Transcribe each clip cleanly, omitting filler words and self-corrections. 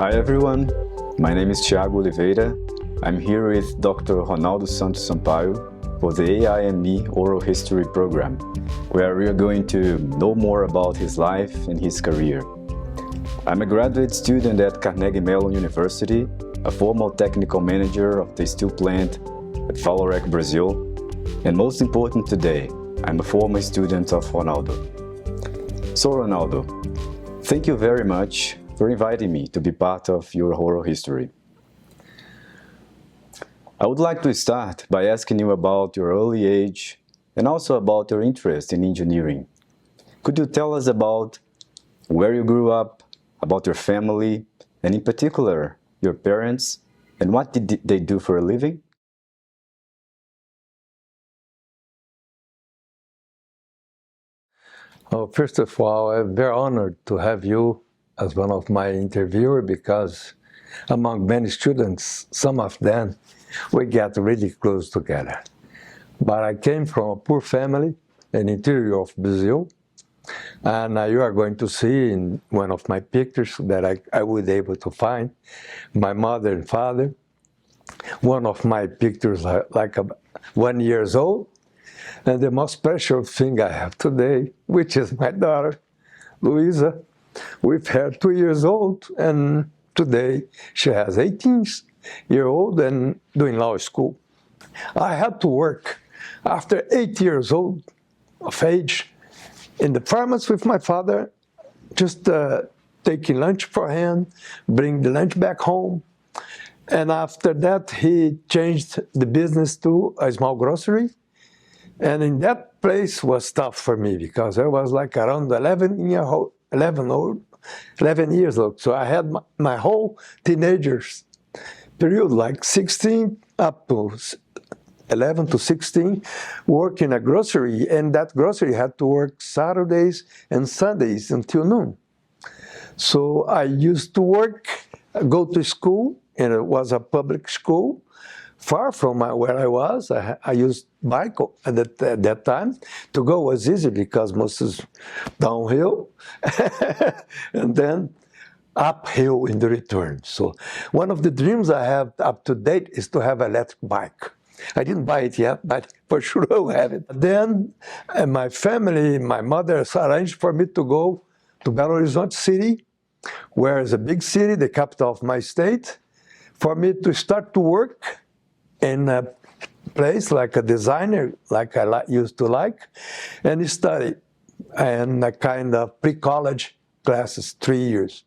Hi everyone, my name is Thiago Oliveira. I'm here with Dr. Ronaldo Santos Sampaio for the AIME Oral History Program, where we are going to know more about his life and his career. I'm a graduate student at Carnegie Mellon University, a former technical manager of the steel plant at Vale, Brazil, and most important today, I'm a former student of Ronaldo. So Ronaldo, thank you very much for inviting me to be part of your oral history. I would like to start by asking you about your early age and also about your interest in engineering. Could you tell us about where you grew up, about your family, and in particular, your parents, and what did they do for a living? Well, first of all, I'm very honored to have you as one of my interviewers because among many students, some of them, we get really close together. But I came from a poor family in the interior of Brazil, and you are going to see in one of my pictures that I was able to find my mother and father. One of my pictures like 1 year old, and the most special thing I have today, which is my daughter, Luisa, with her 2 years old, and today she has 18-year old and doing law school. I had to work after 8 years old of age in the farmers with my father, just taking lunch for him, bring the lunch back home. And after that, he changed the business to a small grocery. And in that place was tough for me because I was like around 11 years old. So I had my whole teenagers period, like 16 up to 11 to 16, work in a grocery. And that grocery had to work Saturdays and Sundays until noon. So I used to work, go to school, and it was a public school. Far from where I was, I used bike at that time. To go was easy because most is downhill and then uphill in the return. So one of the dreams I have up to date is to have an electric bike. I didn't buy it yet, but for sure I'll have it. Then my family, my mother arranged for me to go to Belo Horizonte City, where is a big city, the capital of my state, for me to start to work in a place like a designer, like I used to like, and study in a kind of pre-college classes, 3 years.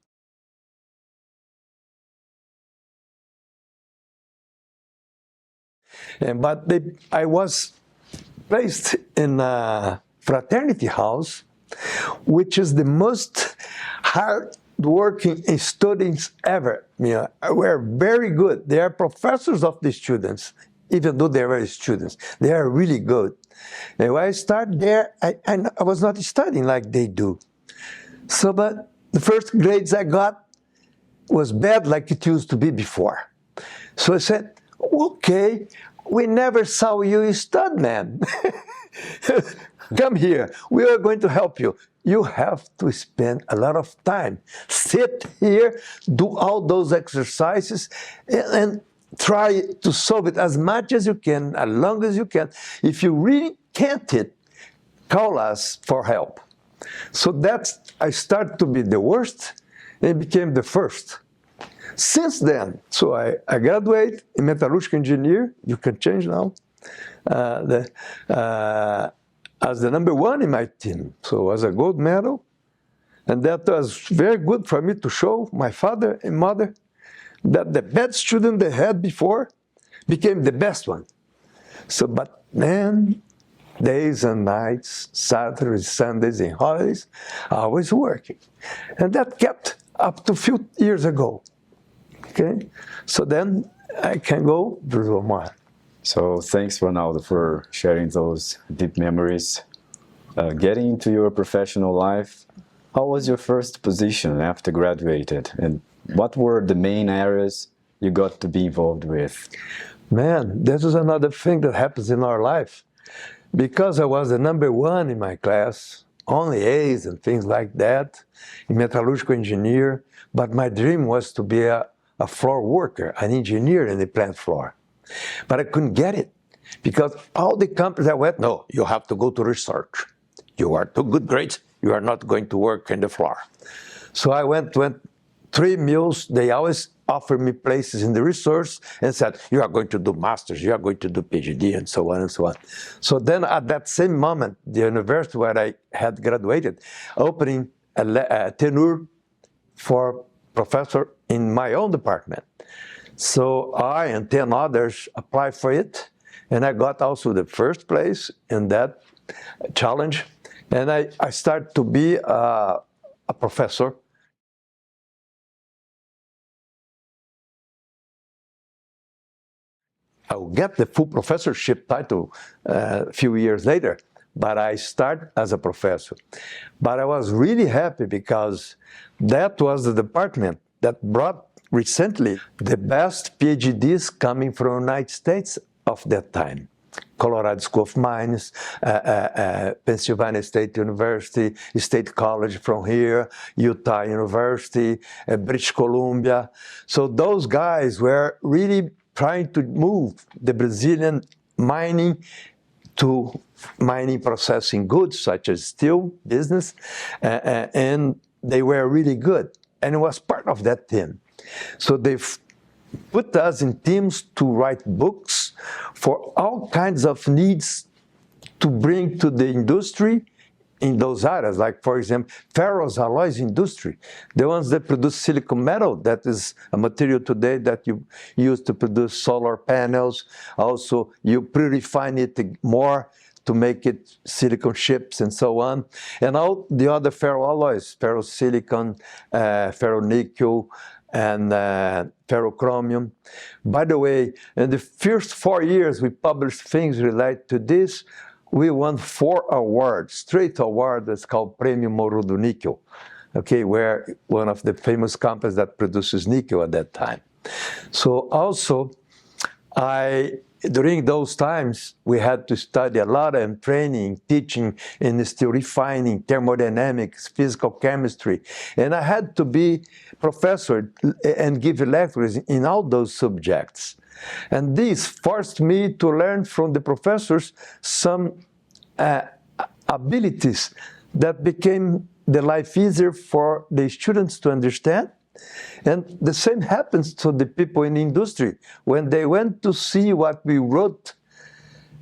But I was placed in a fraternity house, which is the most hard-working students ever. We're very good. They are professors of the students, even though they were students. They are really good. And when I started there, I was not studying like they do. So, but the first grades I got was bad like it used to be before. So I said, okay, we never saw you stud, man. Come here, we are going to help you. You have to spend a lot of time. Sit here, do all those exercises, and try to solve it as much as you can, as long as you can. If you really can't call us for help. So I started to be the worst and became the first. Since then, so I graduated in metallurgical engineer. You can change now. As the number one in my team. So as a gold medal. And that was very good for me to show my father and mother that the bad student they had before became the best one. So, but then, days and nights, Saturdays, Sundays, and holidays, I was working. And that kept up to a few years ago. Okay? So then I can go to more. So thanks, Ronaldo, for sharing those deep memories. Getting into your professional life, how was your first position after graduated? And what were the main areas you got to be involved with? Man, this is another thing that happens in our life. Because I was the number one in my class, only A's and things like that, a metallurgical engineer, but my dream was to be a floor worker, an engineer in the plant floor. But I couldn't get it because all the companies I went, no, you have to go to research. You are too good grades, you are not going to work in the floor. So I went 3 mills, they always offered me places in the research and said, you are going to do masters, you are going to do PhD, and so on and so on. So then at that same moment, the university where I had graduated, opening a tenure for professor in my own department. So I and 10 others applied for it, and I got also the first place in that challenge. And I started to be a professor. I will get the full professorship title a few years later, but I started as a professor. But I was really happy because that was the department that brought recently the best PhDs coming from the United States of that time. Colorado School of Mines, Pennsylvania State University, State College from here, Utah University, British Columbia. So those guys were really trying to move the Brazilian mining to mining processing goods such as steel business, and they were really good. And it was part of that team. So they put us in teams to write books for all kinds of needs to bring to the industry in those areas, like, for example, ferrous alloys industry, the ones that produce silicon metal, that is a material today that you use to produce solar panels. Also, you pre-refine it more to make it silicon chips and so on. And all the other ferroalloys, ferrosilicon, ferronickel, and ferrochromium. By the way, in the first 4 years we published things related to this, we won 4 awards, straight award that's called Prêmio Morro do Níquel, okay, where one of the famous companies that produces nickel at that time. So also, during those times, we had to study a lot and training, teaching in steel refining, thermodynamics, physical chemistry. And I had to be professor and give lectures in all those subjects. And this forced me to learn from the professors some abilities that became the life easier for the students to understand. And the same happens to the people in the industry. When they went to see what we wrote,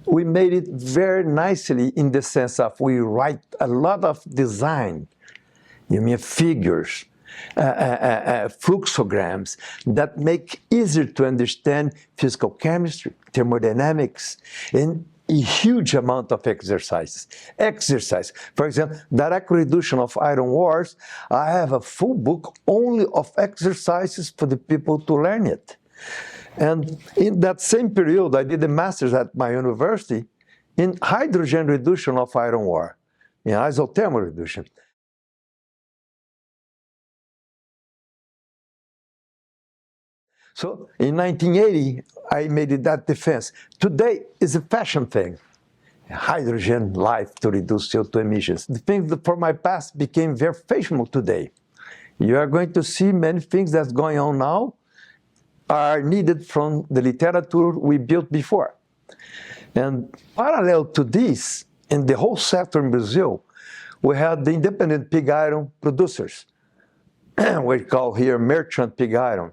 we made it very nicely in the sense of we write a lot of design, you mean figures, fluxograms that make easier to understand physical chemistry, thermodynamics, and a huge amount of exercise. For example, direct reduction of iron ores, I have a full book only of exercises for the people to learn it. And in that same period, I did a master's at my university in hydrogen reduction of iron ore, in isothermal reduction. So in 1980, I made it that defense. Today is a fashion thing. Hydrogen life to reduce CO2 emissions. The things that for my past became very fashionable today. You are going to see many things that's going on now are needed from the literature we built before. And parallel to this, in the whole sector in Brazil, we had the independent pig iron producers. We call here merchant pig iron.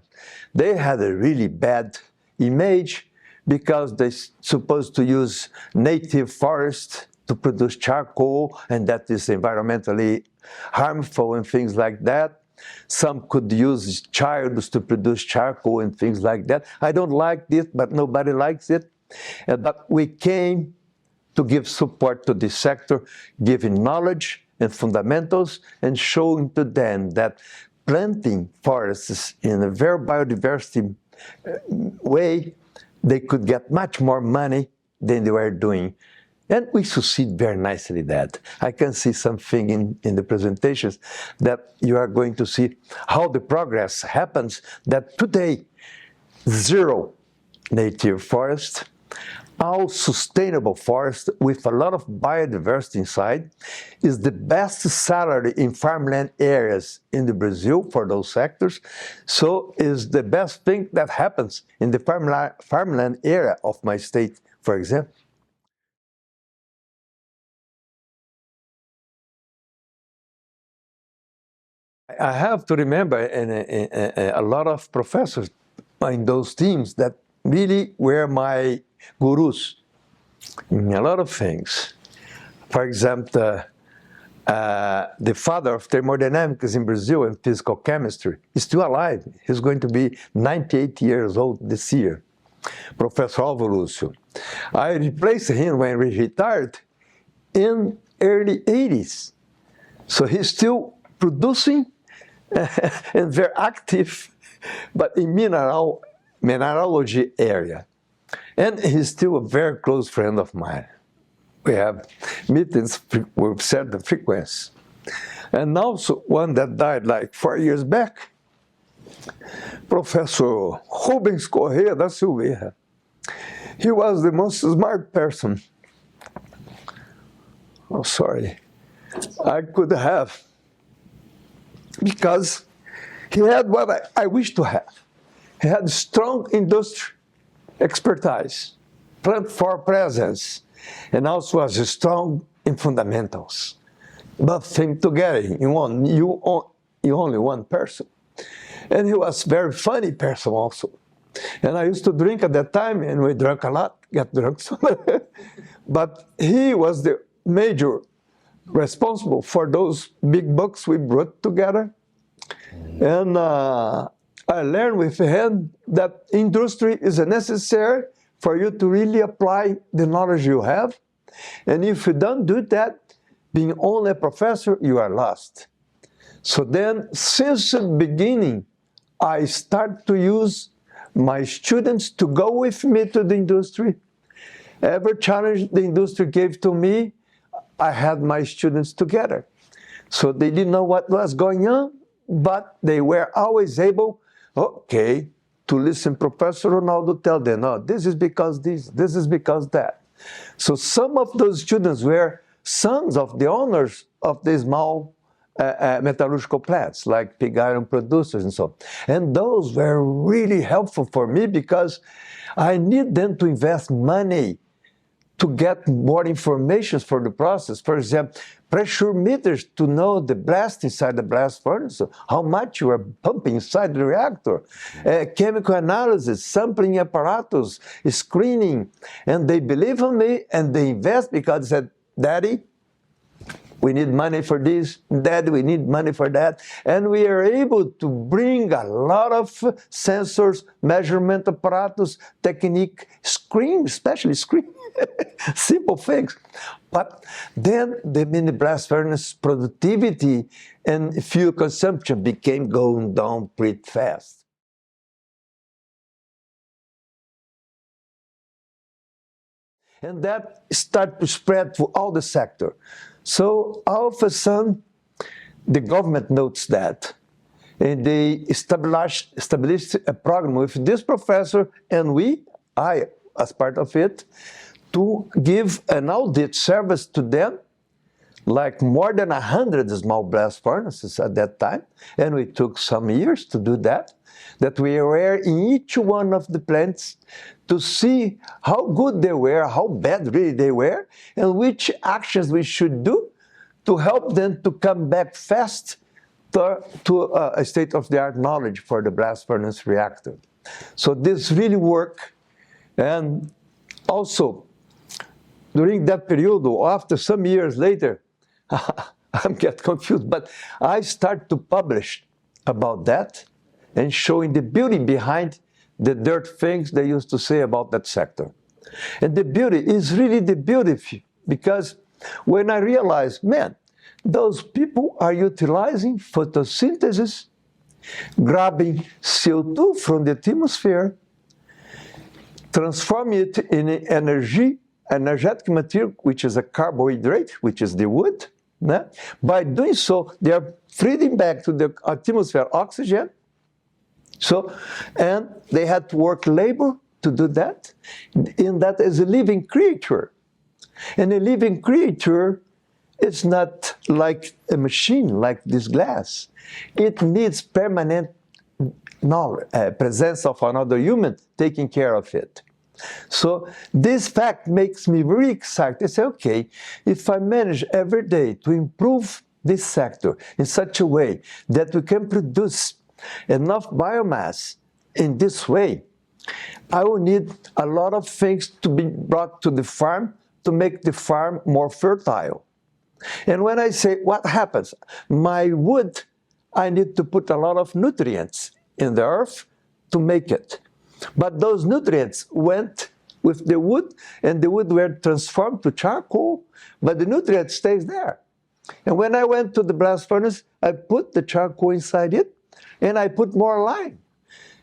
They had a really bad image because they're supposed to use native forest to produce charcoal, and that is environmentally harmful and things like that. Some could use childs to produce charcoal and things like that. I don't like this, but nobody likes it. But we came to give support to this sector, giving knowledge and fundamentals and showing to them that planting forests in a very biodiversity way, they could get much more money than they were doing. And we succeed very nicely that. I can see something in the presentations that you are going to see how the progress happens, that today, 0 native forest, all sustainable forest with a lot of biodiversity inside is the best salary in farmland areas in the Brazil for those sectors. So is the best thing that happens in the farmland area of my state, for example. I have to remember a lot of professors in those teams that really were my gurus in a lot of things. For example, the father of thermodynamics in Brazil and physical chemistry is still alive. He's going to be 98 years old this year, Professor Alvaruccio. I replaced him when he retired in early 80s. So he's still producing and very active, but in mineralogy area. And he's still a very close friend of mine. We have meetings with certain frequency. And also one that died like 4 years back, Professor Rubens Corrêa da Silveira. He was the most smart person, oh sorry, I could have, because he had what I wish to have. He had strong industry expertise, plant farm presence, and also was strong in fundamentals. But things together in one, you only one person. And he was a very funny person also. And I used to drink at that time, and we drank a lot, got drunk. But he was the major responsible for those big books we brought together. And I learned with him that industry is necessary for you to really apply the knowledge you have. And if you don't do that, being only a professor, you are lost. So then, since the beginning, I start to use my students to go with me to the industry. Every challenge the industry gave to me, I had my students together. So they didn't know what was going on, but they were always able, okay, to listen Professor Ronaldo tell them, no, this is because this is because that. So some of those students were sons of the owners of the small metallurgical plants, like pig iron producers and so on. And those were really helpful for me because I need them to invest money to get more information for the process. For example, pressure meters to know the blast inside the blast furnace, how much you are pumping inside the reactor, chemical analysis, sampling apparatus, screening, and they believe in me and they invest because they said, Daddy, we need money for this, Daddy, we need money for that. And we are able to bring a lot of sensors, measurement apparatus, technique, screen, especially screen, simple things. But then the mini blast furnace productivity and fuel consumption became going down pretty fast. And that started to spread to all the sector. So all of a sudden, the government notes that. And they established a program with this professor and I, as part of it, to give an audit service to them, like more than 100 small blast furnaces at that time. And we took some years to do that we were in each one of the plants to see how good they were, how bad really they were, and which actions we should do to help them to come back fast to a state-of-the-art knowledge for the blast furnace reactor. So this really worked. And also, during that period, or after some years later, I'm getting confused, but I start to publish about that and showing the beauty behind the dirt things they used to say about that sector. And the beauty is really the beauty, because when I realized, man, those people are utilizing photosynthesis, grabbing CO2 from the atmosphere, transforming it in energetic material, which is a carbohydrate, which is the wood. By doing so, they are feeding back to the atmosphere oxygen. So, and they had to work labor to do that? In that is a living creature. And a living creature is not like a machine, like this glass. It needs permanent presence of another human taking care of it. So this fact makes me very excited. I say, okay, if I manage every day to improve this sector in such a way that we can produce enough biomass in this way, I will need a lot of things to be brought to the farm to make the farm more fertile. And when I say what happens, my wood, I need to put a lot of nutrients in the earth to make it. But those nutrients went with the wood, and the wood were transformed to charcoal, but the nutrient stays there. And when I went to the blast furnace, I put the charcoal inside it, and I put more lime.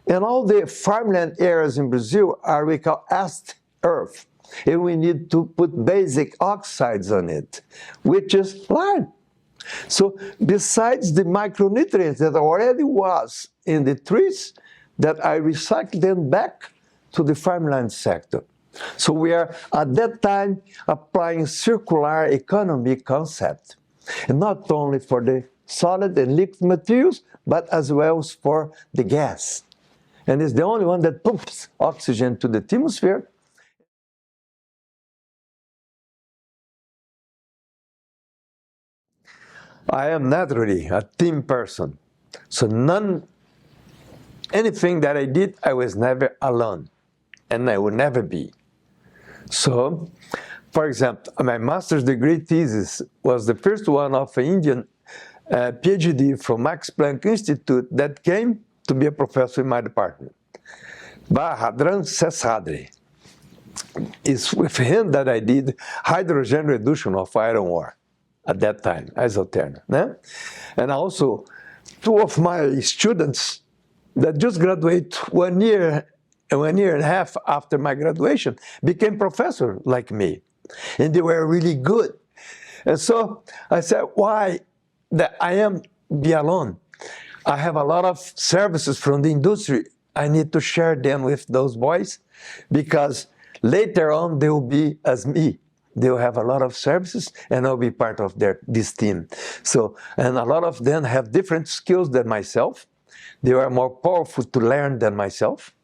And all the farmland areas in Brazil are we call acid earth. And we need to put basic oxides on it, which is lime. So besides the micronutrients that already was in the trees, that I recycle them back to the farmland sector. So we are at that time applying circular economy concept, and not only for the solid and liquid materials, but as well as for the gas. And it's the only one that pumps oxygen to the atmosphere. I am naturally a team person. So anything that I did, I was never alone. And I will never be. So, for example, my master's degree thesis was the first one of an Indian PhD from Max Planck Institute that came to be a professor in my department. Bahadran Seshadri. It's with him that I did hydrogen reduction of iron ore at that time, Isothermal. And also, two of my students that just graduated 1 year and 1.5 years after my graduation became professors like me. And they were really good. And so I said, why that I am be alone? I have a lot of services from the industry. I need to share them with those boys because later on they will be as me. They will have a lot of services and I'll be part of this team. So, and a lot of them have different skills than myself. They are more powerful to learn than myself.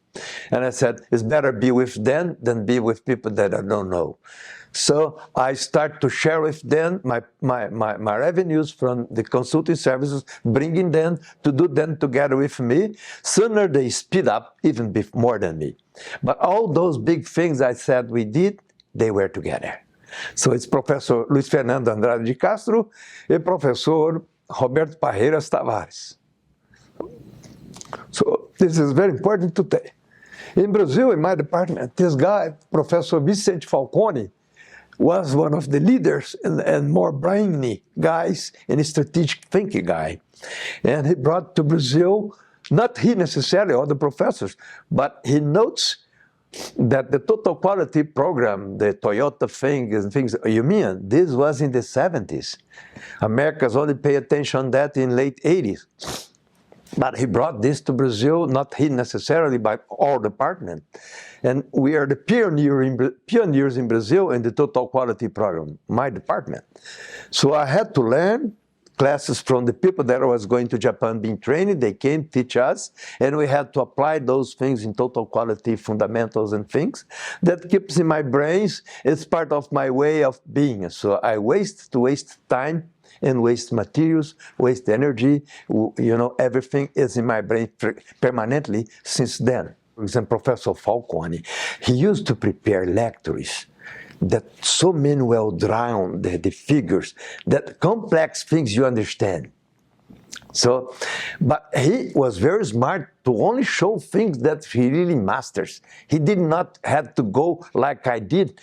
And I said, it's better be with them than be with people that I don't know. So I start to share with them my revenues from the consulting services, bringing them to do them together with me. Sooner they speed up, even more than me. But all those big things I said we did, they were together. So it's Professor Luiz Fernando Andrade de Castro and Professor Roberto Parreiras Tavares. So this is very important to tell. In Brazil, in my department, this guy, Professor Vicente Falcone, was one of the leaders and more brainy guys and strategic thinking guy. And he brought to Brazil, not he necessarily, all the professors, but he notes that the total quality program, the Toyota thing and things, you mean, this was in the 70s. Americans only pay attention to that in late 80s. But he brought this to Brazil, not he necessarily, but our department. And we are the pioneers in Brazil in the total quality program, my department. So I had to learn classes from the people that was going to Japan being trained. They came teach us, and we had to apply those things in total quality fundamentals and things that keeps in my brains. It's part of my way of being. So I waste time and waste materials, waste energy, everything is in my brain permanently since then. For example, Professor Falcone, he used to prepare lectures that so many well drawn, the figures, that complex things you understand. So, but he was very smart to only show things that he really masters. He did not have to go like I did,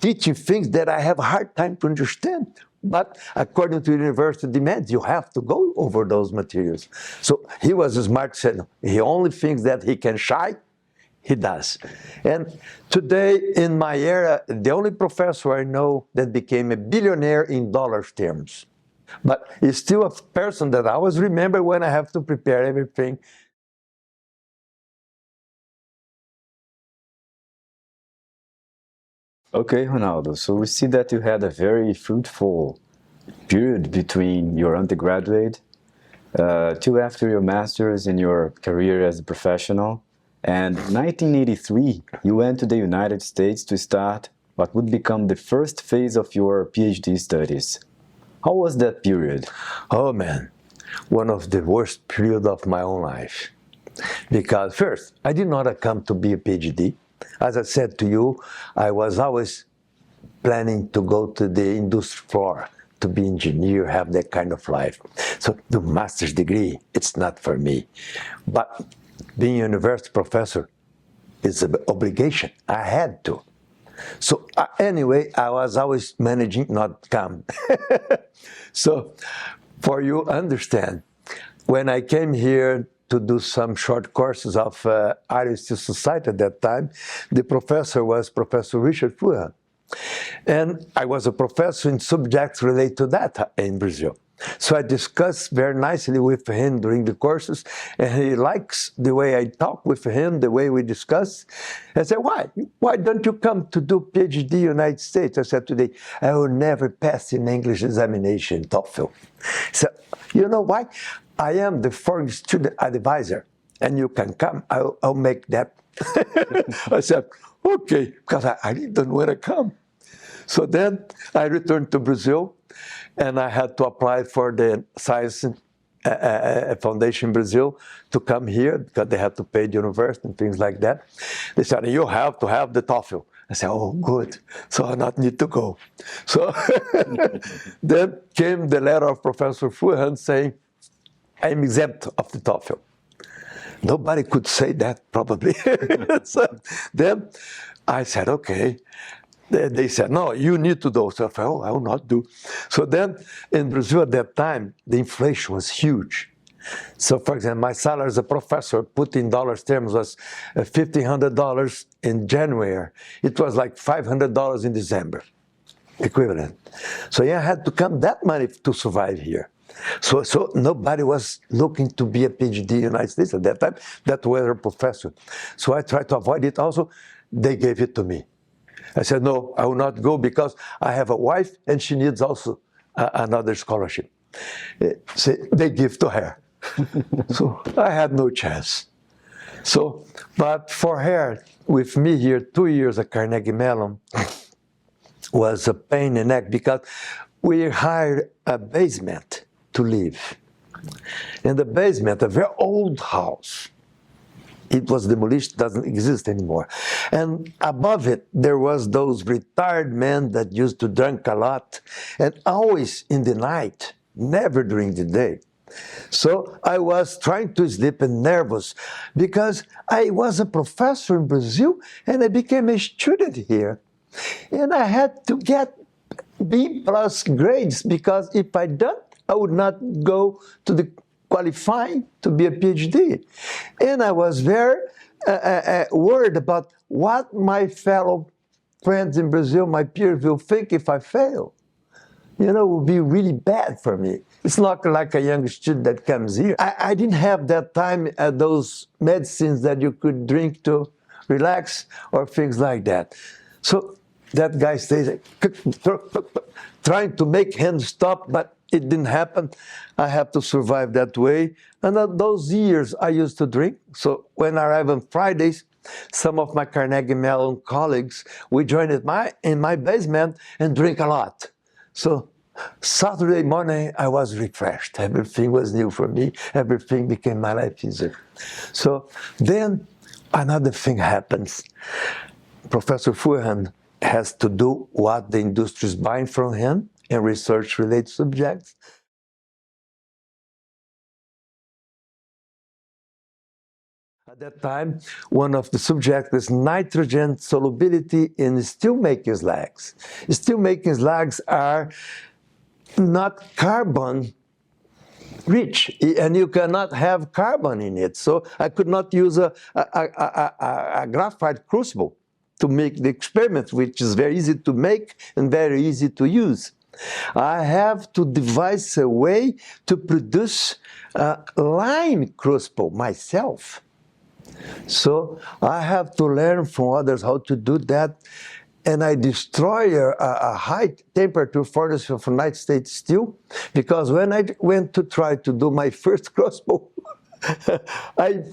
teaching things that I have a hard time to understand. But according to university demands, you have to go over those materials. So he was smart, said he only thinks that he can shine, he does. And today in my era, the only professor I know that became a billionaire in dollars terms. But he's still a person that I always remember when I have to prepare everything Okay, Ronaldo, so we see that you had a very fruitful period between your undergraduate till after your master's in your career as a professional. And in 1983, you went to the United States to start what would become the first phase of your PhD studies. How was that period? Oh man, one of the worst periods of my own life. Because first, I did not come to be a PhD. As I said to you, I was always planning to go to the industry floor, to be engineer, have that kind of life. So the master's degree, it's not for me. But being a university professor is an obligation. I had to. So anyway, I was always managing not come. So for you understand, when I came here to do some short courses of Iron Steel Society at that time, the professor was Professor Richard Fuhan. And I was a professor in subjects related to that in Brazil. So I discussed very nicely with him during the courses, and he likes the way I talk with him, the way we discuss. I said, why? Why don't you come to do PhD in the United States? I said today, I will never pass an English examination, TOEFL. So, you know why? I am the foreign student advisor, and you can come, I'll make that. I said, okay, because I didn't want to come. So then I returned to Brazil, and I had to apply for the Science Foundation Brazil to come here because they had to pay the university and things like that. They said, you have to have the TOEFL. I said, oh, good. So I not need to go. So then came the letter of Professor Fuhan saying, I'm exempt of the TOEFL. Nobody could say that, probably. So then I said, okay. They said, no, you need to do. So I said, oh, I will not do. So then in Brazil at that time, the inflation was huge. So for example, my salary as a professor, put in dollars terms, was $1,500 in January. It was like $500 in December, equivalent. So yeah, I had to come that money to survive here. So nobody was looking to be a PhD in the United States at that time. That was a professor. So I tried to avoid it also. They gave it to me. I said, no, I will not go because I have a wife and she needs also another scholarship. So they give to her. So I had no chance. So, but for her, with me here, 2 years at Carnegie Mellon was a pain in the neck because we hired a basement to live. In the basement, a very old house. It was demolished, doesn't exist anymore. And above it, there was those retired men that used to drink a lot, and always in the night, never during the day. So I was trying to sleep and nervous because I was a professor in Brazil and I became a student here. And I had to get B+ grades because if I don't, I would not go to the qualifying to be a PhD. And I was very worried about what my fellow friends in Brazil, my peers, will think if I fail. You know, it would be really bad for me. It's not like a young student that comes here. I didn't have that time those medicines that you could drink to relax or things like that. So that guy stays trying to make him stop, but it didn't happen. I have to survive that way. And those years I used to drink. So when I arrived on Fridays, some of my Carnegie Mellon colleagues, we joined in my basement and drink a lot. So Saturday morning, I was refreshed. Everything was new for me. Everything became my life easier. So then another thing happens. Professor Fuhan has to do what the industry is buying from him in research-related subjects. At that time, one of the subjects was nitrogen solubility in steelmaking slags. Steelmaking slags are not carbon rich, and you cannot have carbon in it. So I could not use a graphite crucible to make the experiment, which is very easy to make and very easy to use. I have to devise a way to produce a lime crucible myself. So I have to learn from others how to do that. and I destroy a high temperature furnace of United States steel, because when I went to try to do my first crossbow, I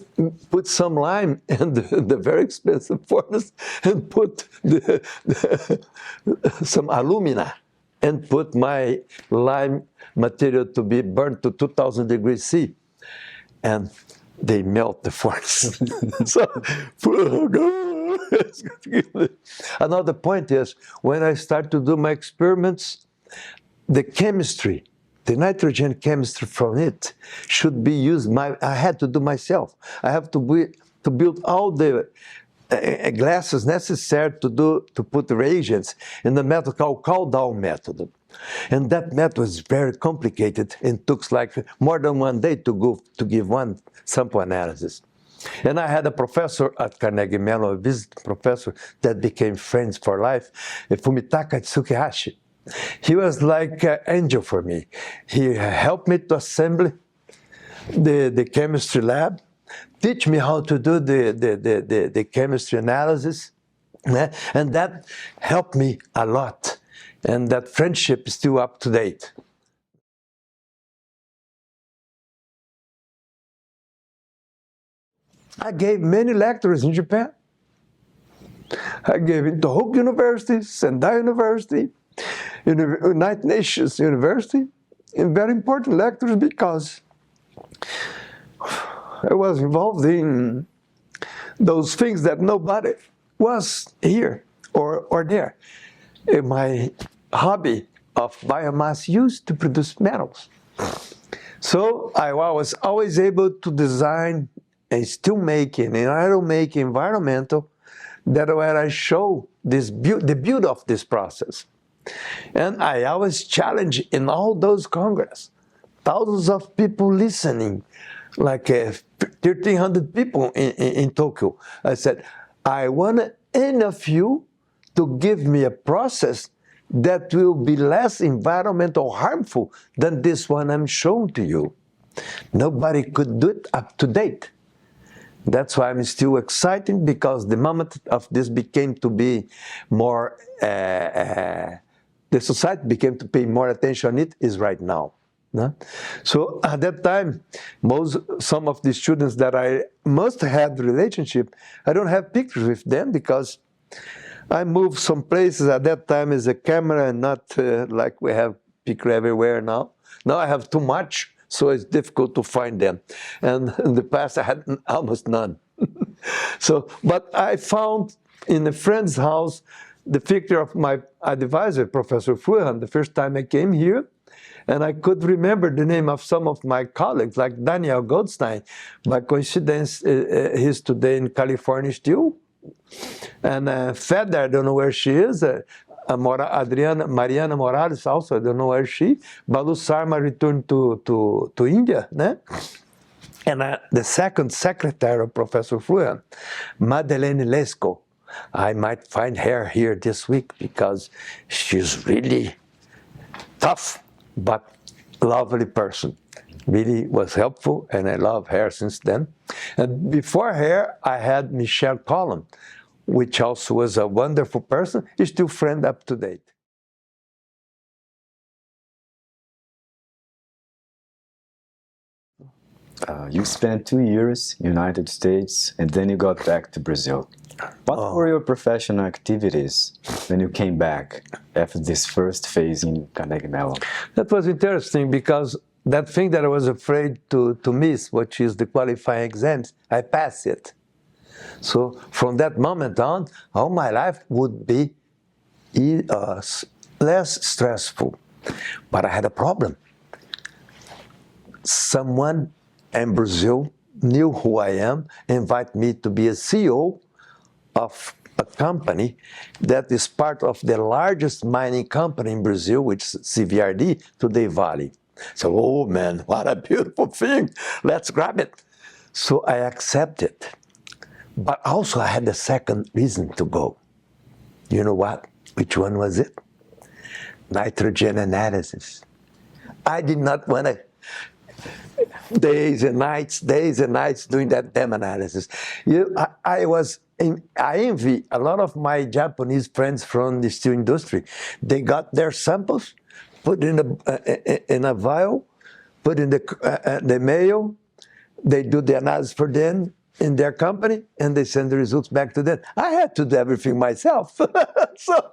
put some lime in the very expensive furnace and put some alumina and put my lime material to be burned to 2000 degrees C. And they melt the furnace. So, another point is, when I start to do my experiments, the chemistry, the nitrogen chemistry from it should be used. I had to do myself. I have to build all the glasses necessary to put reagents in the method called cool-down method. And that method was very complicated and took like more than 1 day to give one sample analysis. And I had a professor at Carnegie Mellon, a visiting professor that became friends for life, Fumitaka Tsukihashi. He was like an angel for me. He helped me to assemble the chemistry lab, teach me how to do the chemistry analysis, and that helped me a lot. And that friendship is still up to date. I gave many lectures in Japan. I gave in Tohoku University, Sendai University, United Nations University, and very important lectures because I was involved in those things that nobody was here or there. My hobby of biomass used to produce metals. So I was always able to design a steelmaking and ironmaking environmental that where I show the beauty of this process. And I always challenge in all those congresses, thousands of people listening, like 1,300 people in Tokyo. I said, I want any of you to give me a process that will be less environmental harmful than this one I'm showing to you. Nobody could do it up to date. That's why I'm still excited, because the moment of this became to be more, the society became to pay more attention on it is right now. No? So at that time, some of the students that I must have relationship, I don't have pictures with them because I moved some places at that time as a camera and not like we have picture everywhere now. Now I have too much, so it's difficult to find them. And in the past I had almost none. But I found in a friend's house the picture of my advisor, Professor Fuhan, the first time I came here. And I could remember the name of some of my colleagues, like Daniel Goldstein. By coincidence, he's today in California still. And Feder, I don't know where she is. Mariana Morales also, I don't know where she. Balu Sarma returned to India. Né? And the second secretary of Professor Fuhan, Madeleine Lesco. I might find her here this week because she's really tough, but lovely person. Really was helpful, and I love her since then. And before her, I had Michelle Collin, which also was a wonderful person. Is still friend up to date. You spent 2 years in the United States, and then you got back to Brazil. What were your professional activities when you came back after this first phase in Carnegie Mellon? That was interesting because that thing that I was afraid to miss, which is the qualifying exams, I passed it. So from that moment on, all my life would be less stressful. But I had a problem. Someone in Brazil knew who I am, invited me to be a CEO of a company that is part of the largest mining company in Brazil, which is CVRD, today Vale. So, oh man, what a beautiful thing. Let's grab it. So I accepted. But also I had a second reason to go. You know what? Which one was it? Nitrogen analysis. I did not want to days and nights doing that damn analysis. I was I envy a lot of my Japanese friends from the steel industry. They got their samples, put in a vial, put in the mail. They do the analysis for them in their company, and they send the results back to them. I had to do everything myself. So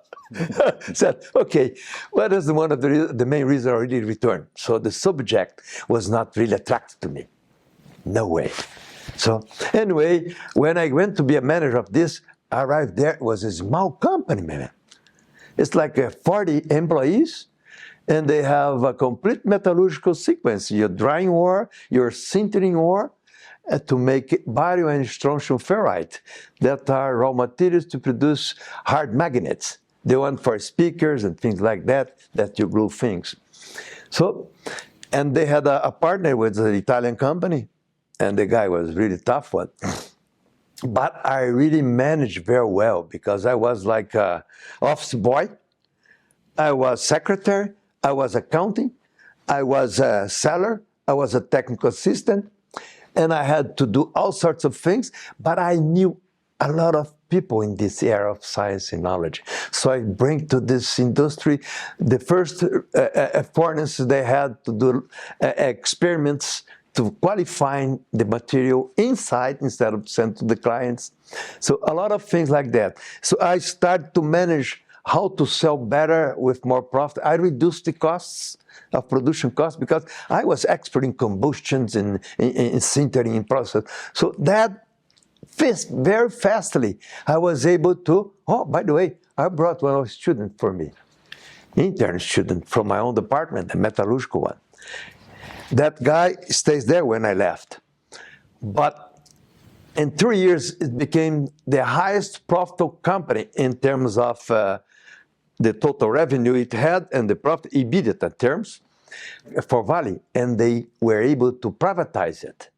said, okay, what is one of the main reasons I already returned? So the subject was not really attractive to me. No way. So anyway, when I went to be a manager of this, I arrived there. It was a small company, man. It's like 40 employees, and they have a complete metallurgical sequence. Your drying ore, your sintering ore, to make barium and strontium ferrite that are raw materials to produce hard magnets. The one for speakers and things like that you glue things. So, and they had a partner with an Italian company, and the guy was really tough one. But I really managed very well because I was like an office boy, I was secretary, I was accounting, I was a seller, I was a technical assistant, and I had to do all sorts of things, but I knew a lot of people in this area of science and knowledge. So I bring to this industry the first furnace they had to do experiments to qualify the material inside instead of sent to the clients. So a lot of things like that. So I started to manage how to sell better with more profit. I reduced the costs of production costs because I was expert in combustions and in sintering in process. So that very fastly, I was able to, oh, by the way, I brought one of the students for me, intern student from my own department, the metallurgical one. That guy stays there when I left. But in 3 years, it became the highest profitable company in terms of the total revenue it had and the profit, EBITDA terms, for Vale, and they were able to privatize it.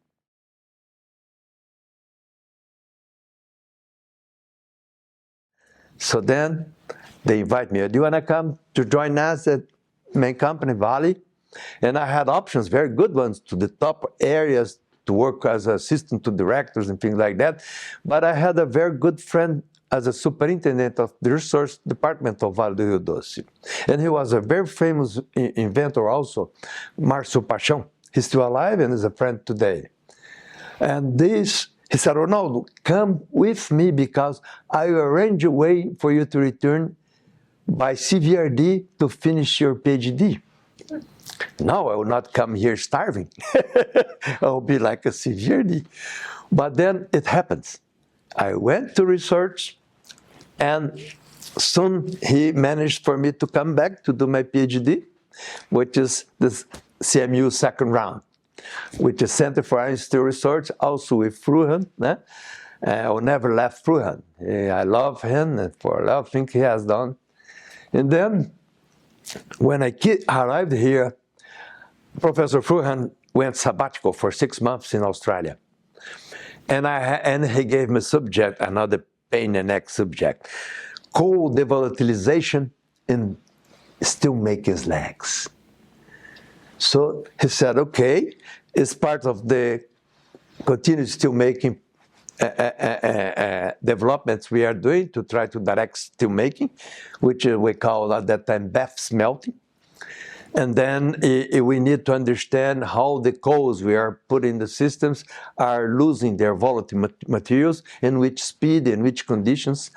So then they invite me, do you want to come to join us at main company, Vale? And I had options, very good ones, to the top areas to work as assistant to directors and things like that. But I had a very good friend as a superintendent of the research department of Vale do Rio Doce. And he was a very famous inventor also, Márcio Paixão. He's still alive and is a friend today. And this, he said, Ronaldo, come with me because I will arrange a way for you to return by CVRD to finish your PhD. No, I will not come here starving. I will be like a CVRD. But then it happens. I went to research, and soon he managed for me to come back to do my PhD, which is the CMU second round, which is Center for Iron Steel Research, also with Fruhan. I will never left Fruhan. I love him for a lot of things he has done. And then, when I arrived here, Professor Fruhan went sabbatical for 6 months in Australia. And he gave me a subject, another pain in the neck subject, cold devolatilization in steelmaking slags. So he said, okay, it's part of the continuous steelmaking developments we are doing to try to direct steelmaking, which we call at that time BEF smelting. And then we need to understand how the coals we are putting in the systems are losing their volatile materials, in which speed, in which conditions.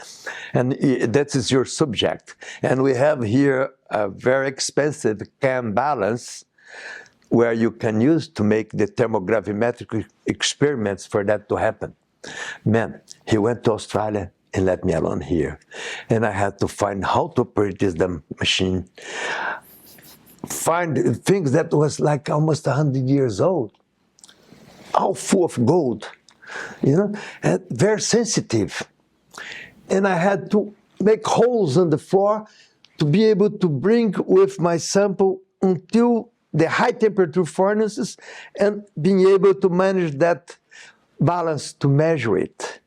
And that is your subject. And we have here a very expensive cam balance where you can use to make the thermogravimetric experiments for that to happen. Man, he went to Australia and let me alone here. And I had to find how to operate this machine. Find things that was like almost 100 years old, all full of gold, you know, and very sensitive. And I had to make holes on the floor to be able to bring with my sample until the high temperature furnaces and being able to manage that balance to measure it.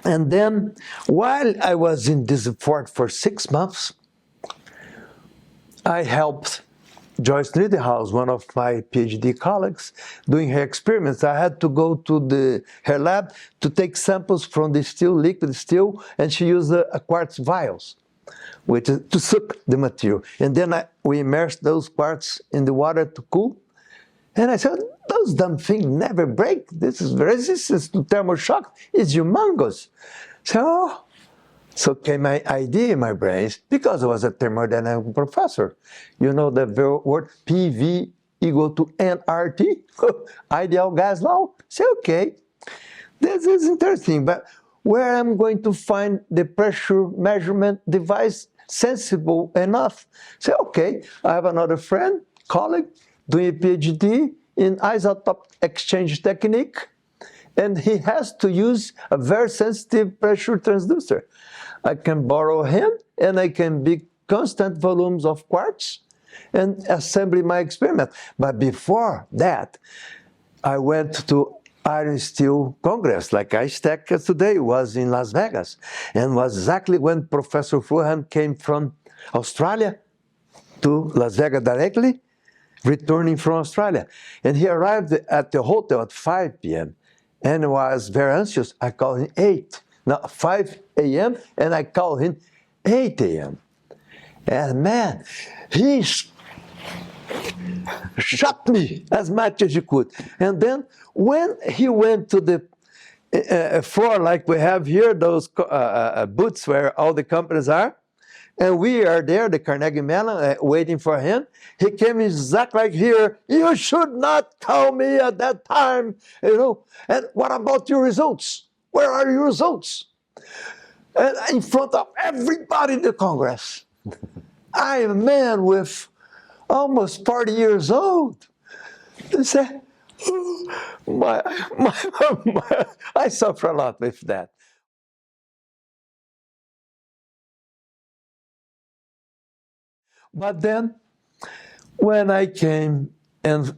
And then while I was in this effort for 6 months, I helped Joyce Niederhaus, one of my PhD colleagues, doing her experiments, I had to go to her lab to take samples from the steel, liquid steel, and she used a quartz vials, which is to suck the material. And then we immersed those quartz in the water to cool. And I said, those damn things never break. This is resistance to thermal shock. It's humongous. So came my idea in my brain, because I was a thermodynamic professor. You know the word PV equal to nRT, ideal gas law? Say, okay, this is interesting, but where I'm going to find the pressure measurement device sensible enough? Say, okay, I have another friend, colleague, doing a PhD in isotope exchange technique, and he has to use a very sensitive pressure transducer. I can borrow him, and I can make constant volumes of quartz and assemble my experiment. But before that, I went to Iron Steel Congress, like ISTEC today was in Las Vegas, and was exactly when Professor Fulham came from Australia to Las Vegas directly, returning from Australia. And he arrived at the hotel at 5 p.m. and was very anxious. I called him 5 a.m. and I called him 8 a.m. And man, he shot me as much as he could. And then when he went to the floor like we have here, those booths where all the companies are, and we are there, the Carnegie Mellon, waiting for him. He came exactly like here. You should not call me at that time, you know. And what about your results? Where are your results? And in front of everybody in the Congress. I am a man with almost 40 years old. They say, I suffer a lot with that. But then, when I came and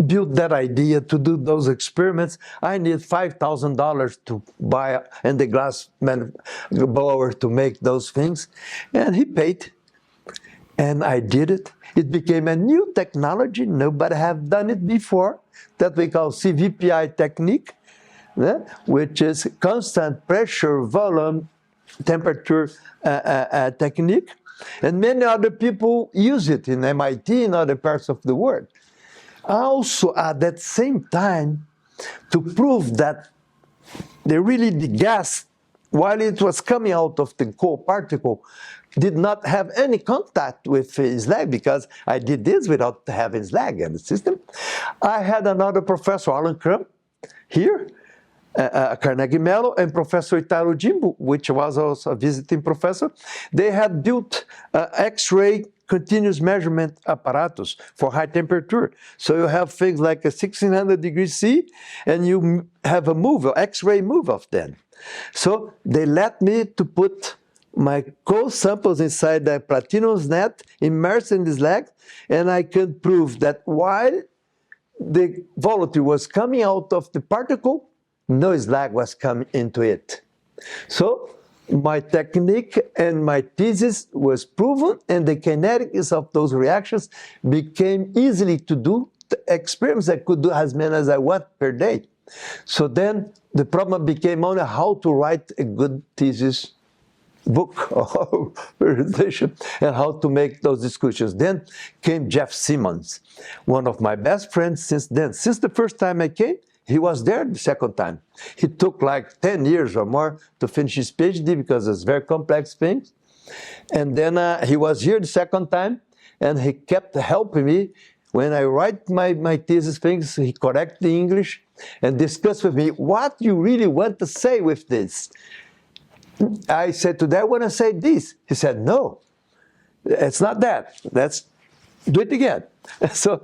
built that idea to do those experiments, I need $5,000 to buy and the glass blower to make those things. And he paid. And I did it. It became a new technology. Nobody have done it before, that we call CVPI technique, which is constant pressure, volume, temperature technique. And many other people use it in MIT and other parts of the world. Also, at that same time, to prove that the gas, while it was coming out of the cold particle, did not have any contact with slag, because I did this without having slag in the system. I had another professor, Alan Crum, here, Carnegie Mellon, and Professor Italo Jimbo, which was also a visiting professor. They had built X-ray continuous measurement apparatus for high temperature. So you have things like a 1600 degrees C, and you have a move, X-ray move of them. So they let me to put my cold samples inside the platinum net, immersed in the slag, and I can prove that while the volatility was coming out of the particle, no slag was coming into it. So my technique and my thesis was proven, and the kinetics of those reactions became easily to do. The experiments I could do as many as I want per day. So then the problem became only how to write a good thesis book or presentation and how to make those discussions. Then came Jeff Simmons, one of my best friends since then. Since the first time I came, he was there the second time. He took like 10 years or more to finish his PhD because it's very complex things. And then he was here the second time, and he kept helping me. When I write my thesis things, he correct the English and discuss with me what you really want to say with this. I said today, I want to say this. He said, no, it's not that. Let's do it again. So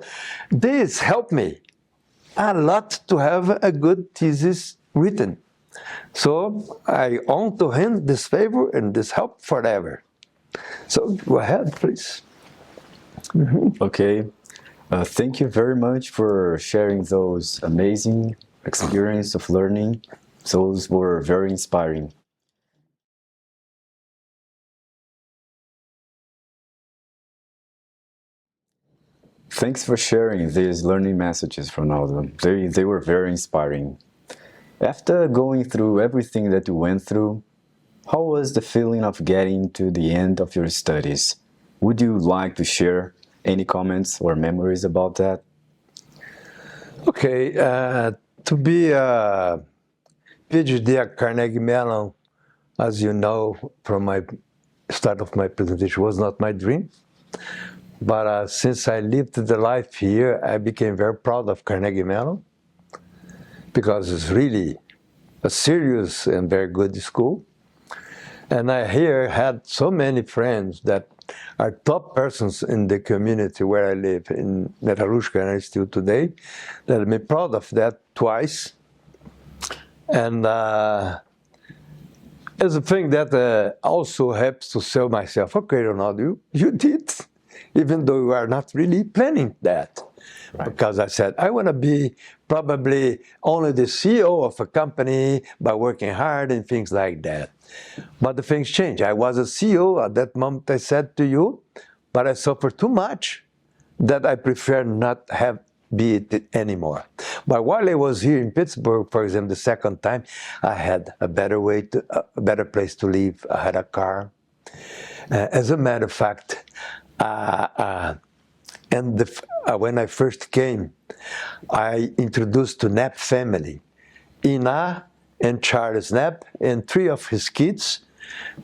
this helped me a lot to have a good thesis written. So I owe to him this favor and this help forever. So go ahead, please. Okay. Thank you very much for sharing those amazing experience of learning. Those were very inspiring. Thanks for sharing these learning messages, Ronaldo. They were very inspiring. After going through everything that you went through, how was the feeling of getting to the end of your studies? Would you like to share any comments or memories about that? Okay, to be a PhD at Carnegie Mellon, as you know from my start of my presentation, was not my dream. But since I lived the life here, I became very proud of Carnegie Mellon because it's really a serious and very good school. And I here had so many friends that are top persons in the community where I live, in Metalushka, and I still today, that I'm proud of that twice. And it's a thing that also helps to sell myself. Okay, Ronaldo, you did, even though you are not really planning that. Right. Because I said, I want to be probably only the CEO of a company by working hard and things like that. But the things change. I was a CEO at that moment, I said to you, but I suffered too much that I prefer not be it anymore. But while I was here in Pittsburgh, for example, the second time, I had a better place to live. I had a car. As a matter of fact, when I first came, I introduced to Knapp family, Ina and Charles Knapp, and 3 of his kids.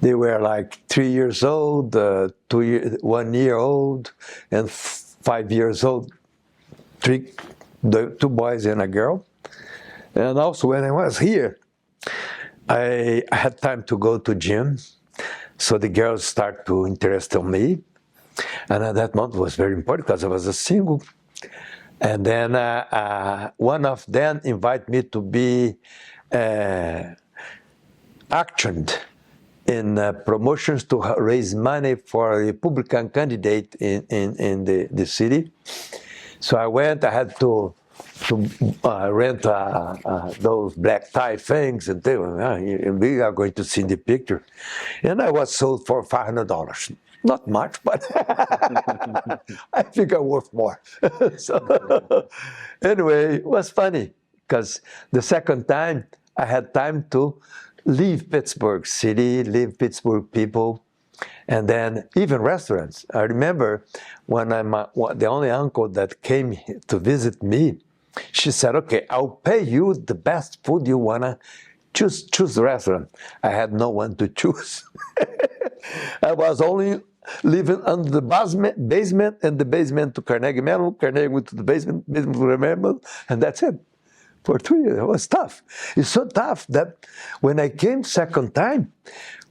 They were like 3 years old, 1 year old, and 5 years old. 2 boys and a girl. And also when I was here, I had time to go to gym, so the girls start to interest in me. And at that moment was very important because I was a single. And then one of them invited me to be actioned in promotions to raise money for a Republican candidate in the city. So I went, I had to rent those black tie things, and we are going to see the picture. And I was sold for $500. Not much, but I think I'm worth more. So anyway, it was funny, because the second time I had time to leave Pittsburgh City, leave Pittsburgh people, and then even restaurants. I remember when the only uncle that came to visit me, she said, okay, I'll pay you the best food you wanna choose the restaurant. I had no one to choose. I was only living under the basement, and the basement to Carnegie Mellon, Carnegie went to the basement to Mellon, and that's it. For 2 years, it was tough. It's so tough that when I came second time,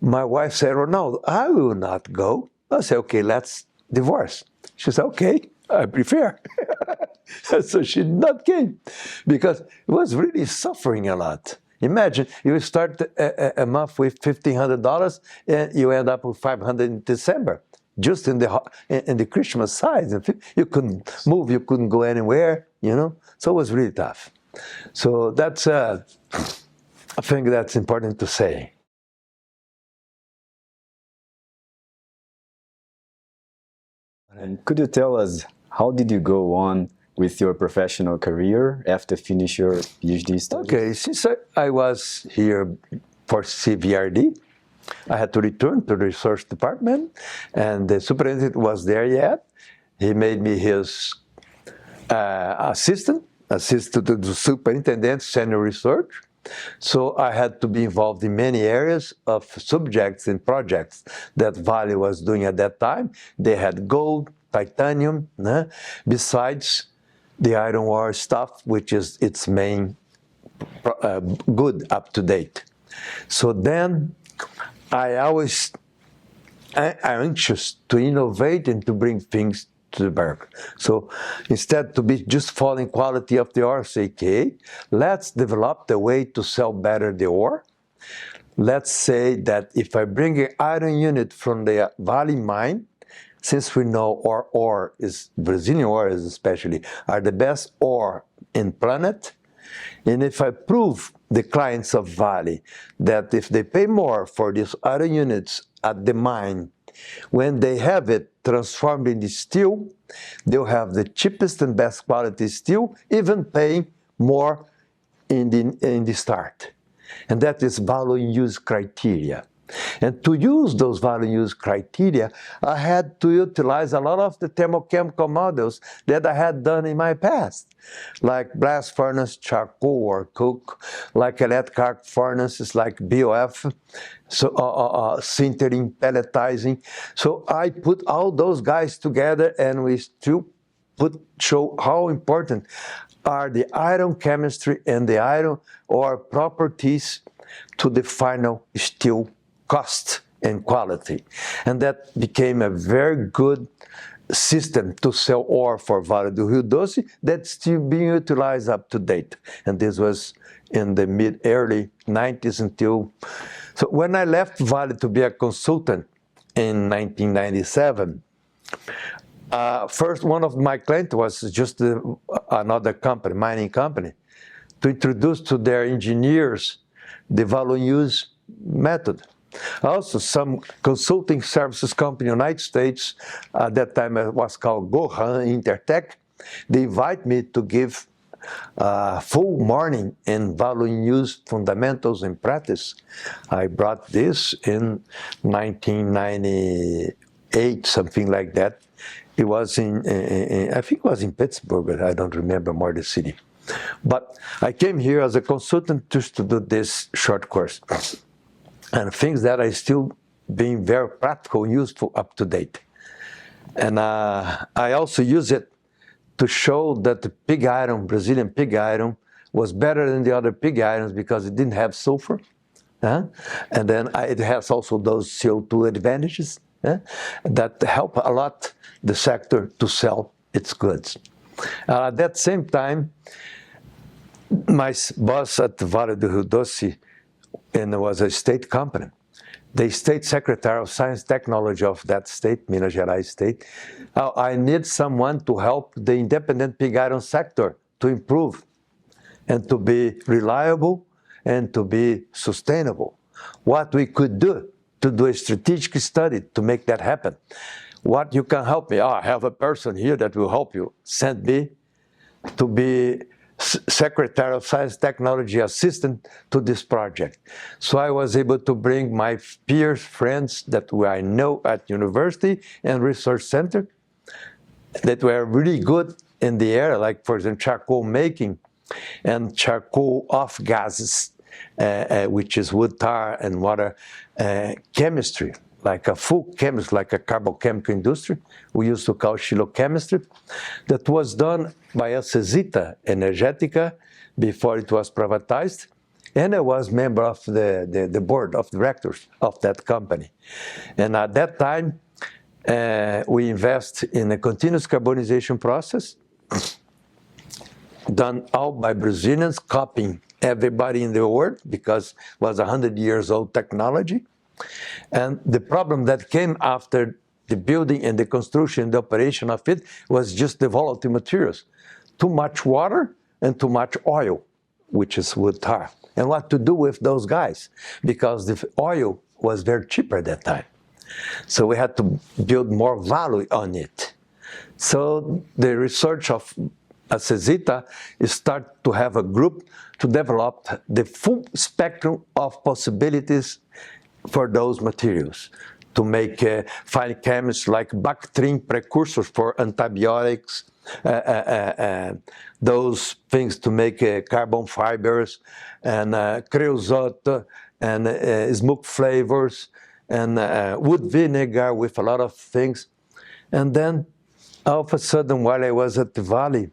my wife said, Ronaldo, I will not go. I said, okay, let's divorce. She said, okay, I prefer. So she did not came, because it was really suffering a lot. Imagine, you start a month with $1,500 and you end up with $500 in December, just in the Christmas side. You couldn't move, you couldn't go anywhere, you know? So it was really tough. So that's, I think that's important to say. And could you tell us, how did you go on with your professional career after finish your PhD studies? Okay, since I was here for CVRD, I had to return to the research department, and the superintendent was there yet. He made me his assistant to the superintendent, senior research. So I had to be involved in many areas of subjects and projects that Vale was doing at that time. They had gold, titanium, besides the iron ore stuff, which is its main good up to date. So then I'm anxious to innovate and to bring things to the Berg. So instead to be just following quality of the ore, say, okay, let's develop the way to sell better the ore. Let's say that if I bring an iron unit from the Vale mine, since we know our ore is, Brazilian ore is especially, are the best ore in planet, and if I prove the clients of Vale that if they pay more for these iron units at the mine When they have it transformed into steel, they'll have the cheapest and best quality steel, even paying more in the start. And that is value in use criteria. And to use those value in use criteria, I had to utilize a lot of the thermochemical models that I had done in my past, like blast furnace, charcoal or coke, like electric arc furnaces, like BOF, so sintering, pelletizing. So I put all those guys together, and we still show how important are the iron chemistry and the iron ore properties to the final steel cost and quality. And that became a very good system to sell ore for Vale do Rio Doce that's still being utilized up to date. And this was in the early 90s until... So when I left Vale to be a consultant in 1997, first one of my clients was just another company, mining company, to introduce to their engineers the value in use method. Also, some consulting services company in the United States, at that time it was called Gohan Intertech, they invite me to give full morning in value in use fundamentals and practice. I brought this in 1998, something like that. It was I think it was in Pittsburgh, but I don't remember more the city. But I came here as a consultant just to do this short course. And things that are still being very practical and useful up to date. And I also use it to show that the pig iron, Brazilian pig iron, was better than the other pig irons because it didn't have sulfur. And then it has also those CO2 advantages that help a lot the sector to sell its goods. At that same time, my boss at Vale do Rio Doce, and it was a state company. The state secretary of science technology of that state, Minas Gerais state, I need someone to help the independent pig iron sector to improve and to be reliable and to be sustainable. What we could do to do a strategic study to make that happen. What you can help me? I have a person here that will help you. Send me to be Secretary of Science Technology Assistant to this project. So I was able to bring my peers, friends that I know at university and research center that were really good in the area, like for example, charcoal making and charcoal off gases, which is wood tar and water chemistry, like a full chemistry, like a carbochemical industry. We used to call shilochemistry. That was done by a Cesita Energética before it was privatized. And I was member of the board of directors of that company. And at that time, we invest in a continuous carbonization process done all by Brazilians, copying everybody in the world because it was 100 years old technology. And the problem that came after the building and the construction and the operation of it was just the volatile materials. Too much water and too much oil, which is wood tar. And what to do with those guys? Because the oil was very cheap at that time. So we had to build more value on it. So the research of Cesita start to have a group to develop the full spectrum of possibilities for those materials, to make fine chemistry like bactrim precursors for antibiotics, those things to make carbon fibers, and creosote, and smoke flavors, and wood vinegar with a lot of things. And then all of a sudden, while I was at the Vale,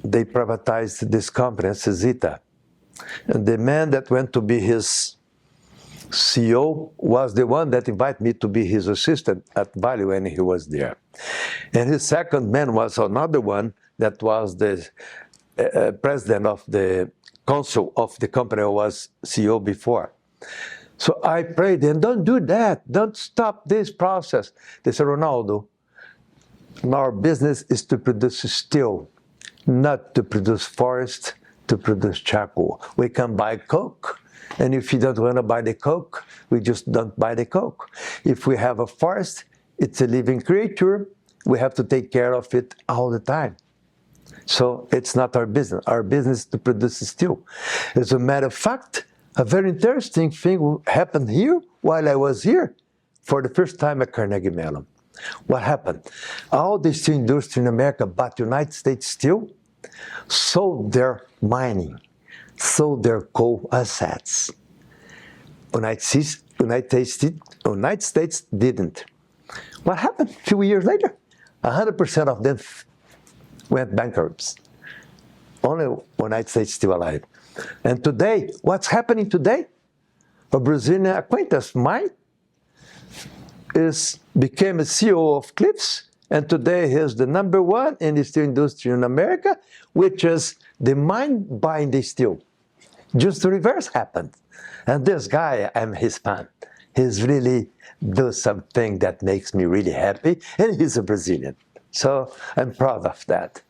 they privatized this company, Cesita. And the man that went to be his CEO was the one that invited me to be his assistant at Vale when he was there. And his second man was another one that was the president of the council of the company I was CEO before. So I prayed, and don't do that, don't stop this process. They said, Ronaldo, our business is to produce steel, not to produce forest, to produce charcoal. We can buy coke, And if you don't want to buy the coke, we just don't buy the coke. If we have a forest, it's a living creature. We have to take care of it all the time. So it's not our business. Our business is to produce steel. As a matter of fact, a very interesting thing happened here while I was here for the first time at Carnegie Mellon. What happened? All the steel industry in America but United States Steel sold their mining, sold their coal assets. United States didn't. What happened a few years later? 100% of them went bankrupt. Only United States still alive. And today, what's happening today? A Brazilian acquaintance of mine became a CEO of Cliffs, and today he's the #1 in the steel industry in America, which is the mine buying the steel. Just the reverse happened. And this guy, I'm his fan. He's really does something that makes me really happy, and he's a Brazilian. So I'm proud of that.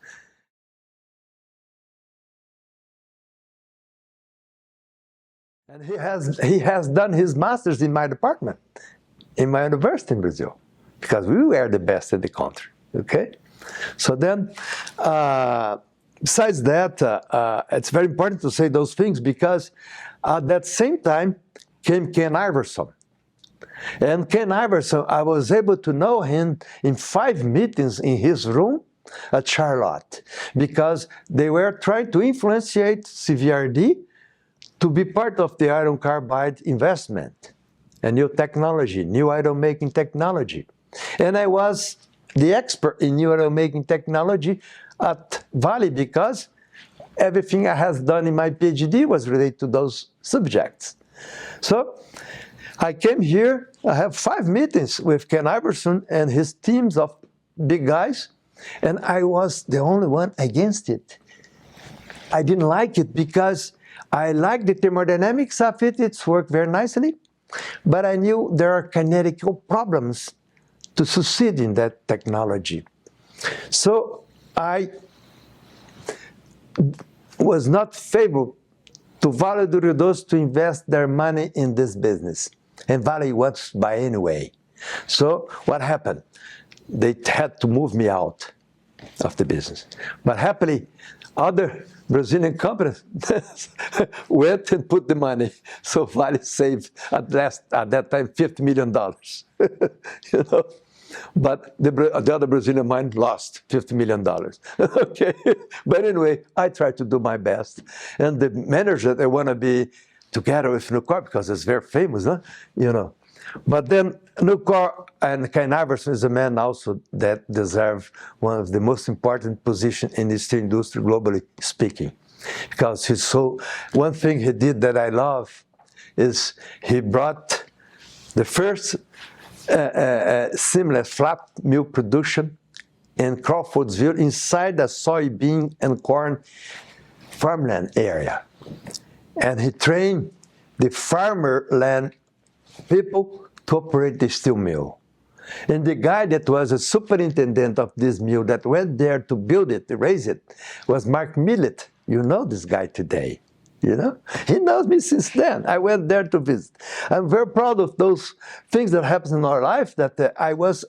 And he has done his master's in my department, in my university in Brazil, because we were the best in the country, okay? So then, besides that, it's very important to say those things because at that same time came Ken Iverson. And Ken Iverson, I was able to know him in 5 meetings in his room at Charlotte, because they were trying to influence CVRD to be part of the iron carbide investment, a new technology, new iron making technology. And I was the expert in new iron making technology at Vale because everything I have done in my PhD was related to those subjects. So I came here, I have 5 meetings with Ken Iverson and his teams of big guys, and I was the only one against it. I didn't like it because I like the thermodynamics of it, it's worked very nicely, but I knew there are kinetical problems to succeed in that technology. So I was not favorable to Vale do Rio Doce to invest their money in this business. And Vale wants to buy anyway. So what happened? They had to move me out of the business. But happily, other Brazilian companies went and put the money. So Vale saved at that time $50 million. You know? But the other Brazilian mine lost $50 million. Okay, but anyway, I tried to do my best. And the manager, they want to be together with Nucor because it's very famous, huh? You know. But then Nucor and Ken Iverson is a man also that deserves one of the most important positions in the steel industry, globally speaking. Because he's so, one thing he did that I love is he brought the first seamless flat mill production in Crawfordsville inside the soybean and corn farmland area. And he trained the farmerland people to operate the steel mill. And the guy that was a superintendent of this mill that went there to build it, to raise it, was Mark Millett. You know this guy today. You know, he knows me since then. I went there to visit. I'm very proud of those things that happen in our life that I was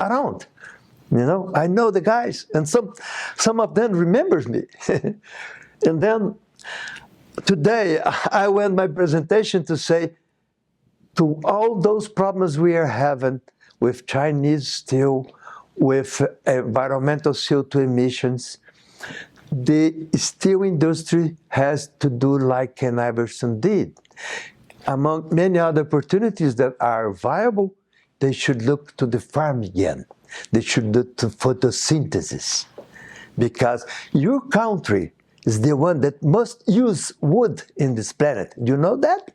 around. You know, I know the guys, and some of them remembers me. And then today I went my presentation to say, to all those problems we are having with Chinese steel, with environmental CO2 emissions, the steel industry has to do like Ken Iverson did. Among many other opportunities that are viable, they should look to the farm again. They should look to photosynthesis. Because your country is the one that must use wood in this planet. Do you know that?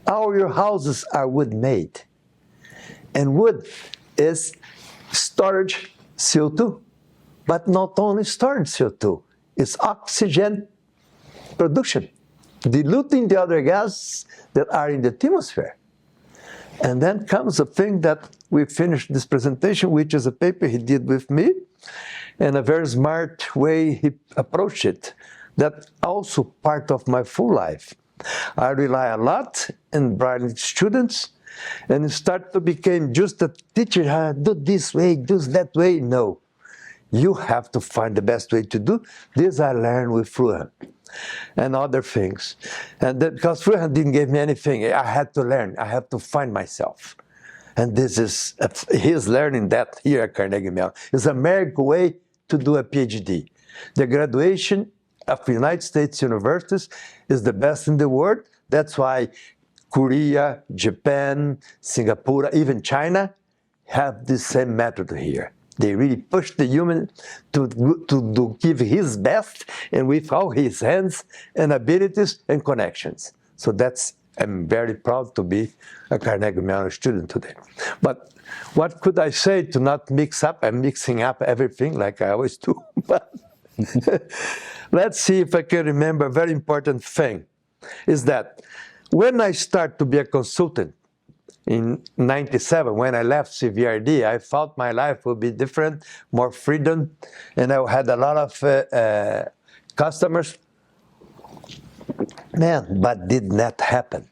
All your houses are wood made. And wood is storage CO2. But not only storage CO2, it's oxygen production, diluting the other gases that are in the atmosphere. And then comes a thing that we finished this presentation, which is a paper he did with me, and a very smart way he approached it. That's also part of my full life. I rely a lot on brilliant students, and start to become just a teacher, do this way, do that way. No, you have to find the best way to do. This I learned with Fruhan and other things. And that, because Fruhan didn't give me anything, I had to learn, I have to find myself. And this is, he's learning that here at Carnegie Mellon. It's an American way to do a PhD. The graduation of United States universities is the best in the world. That's why Korea, Japan, Singapore, even China have the same method here. They really push the human to give his best, and with all his hands and abilities and connections. So that's, I'm very proud to be a Carnegie Mellon student today. But what could I say to not mix up? I'm mixing up everything like I always do. But let's see if I can remember a very important thing, is that when I started to be a consultant in '97, when I left CVRD, I thought my life would be different, more freedom, and I had a lot of customers. Man, but did not happen.